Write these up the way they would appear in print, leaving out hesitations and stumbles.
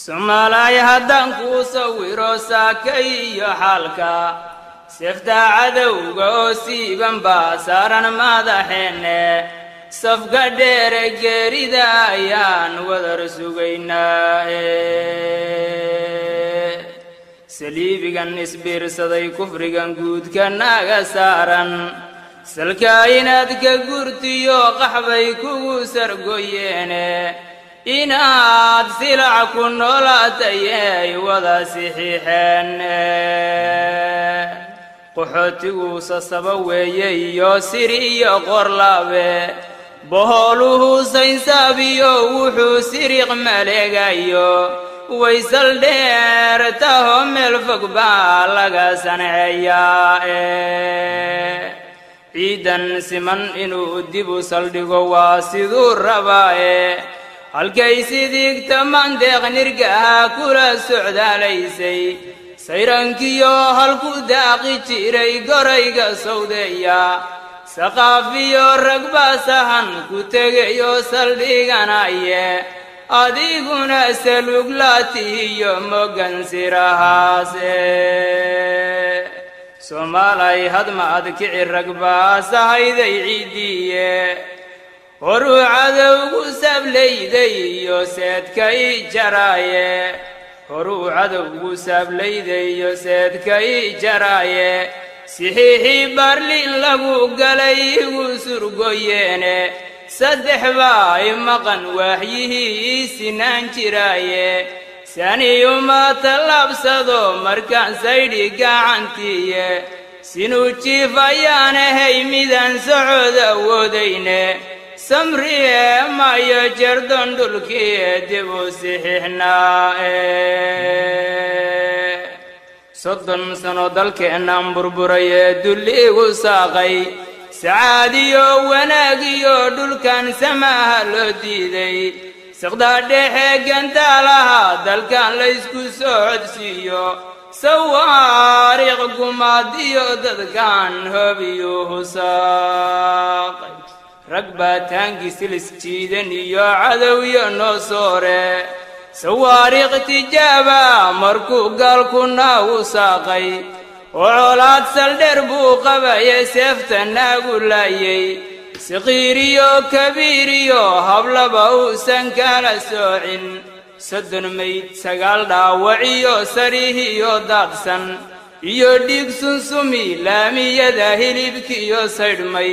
Somalay haddaan kuu sawiro saakay iyo xaalka safta cadowga oo siiban baa saaran madaxeenne safka dheere geerida ayaan wadar sugaynaa saliibigan isbiirsaday kufrigan guudka naga saaran salka inaad ka gurtiyo qaxbay kugu sargoyeene inaad silac ku noolaatay wada sixiixeen qaxootigu sasaba weeye iyo siri iyo qorlaabe boholuhu saynsaabiyo wuxuu siriiq maleegayo waysal dheer taho meel fog baa laga sanceeyaa ciidan siman inuu dib u saldhigo waa siduu rabaaye halkay sidigta mandeeq nirgaha kula socdaalaysay sayrankiyo halku daaqi jiray gorayga sawdeeya saqaafiyo ragba sahan ku tegayo saldhiganaye adiguna saluglaatiyo mogan sirahaase Somalay hadma adkici ragba sahayday ciidiye horu cadowgu sablayday iyo seedkay jaraaye horu cadowgu sablayday iyo seedkay jaraaye sixiixii barlin lagu galay igu surgoyeene saddex baa maqan waaxyihii sinaan jiraaye saniyuma tallaabsado markaan saydhi gacantiiye sinuu jiif ayaan ahay midaan socod awoodayne samriye mayo jerdon dhulkii dib u sixiixnaa soddon sano dalkeennan burburaye dulliigu saaqay sacaadiyo wanaagiyo dhulkan samaha loo diiday siqda dhexe gantaalaha dalkan laysku soo codsiiyo sawaariiq gumaadiyo dadkan hoobiyuhu saaqay rag baa taangi silis jiidan iyo cadowyo noo soore sawaariiq tijaaba markuu gaalkuna u saaqay oo colaad saldheer buu qabaye seefta naagu laayay siqiiriyo kabiiriyo hablaba uusan kala soocin soddon mayd sagaal dhaawaciyo sarihiyo daadsan iyo dhiig sunsumi laamiyada hilibkiyo saydhmay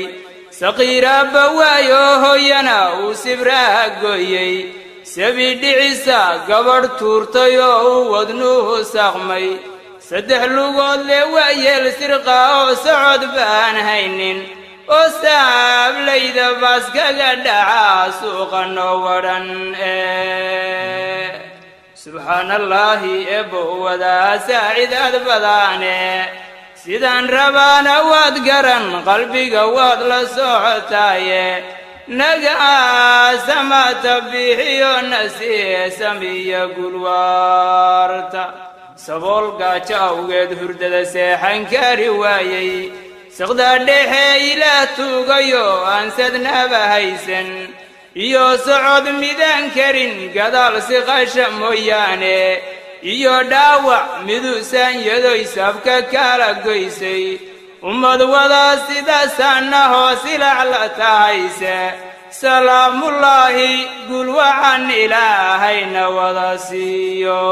saqiiraabba waayo hooyana uu sibraha gooyey sabi dhicisa gabadh tuurtay oo uu wadnuhu saaqmay saddex lugood le waayeel sirqa oo socod baan haynin oo saablayda baaskaga dhaca suuqa noo wadhan subxaanallaahi eebbo wadaa saacidaad badaane sidaan rabaana waad garan qalbiga waad la socotaaye nagaasamaata bixiyo nasiye samiya gulwaarta sabool gaajo awgeed hurdada seexan kari waayey siqda dhexe ilaah tuugayo aan sadnaba haysan iyo socod midaan karin gadaal siqasha mooyaane iyo dhaawac miduusan yadoy sabka kala goysay ummad wada sidaasaannahoo silac la tahayse salaamullaahi gul waxaan ilaahayna wada siiyo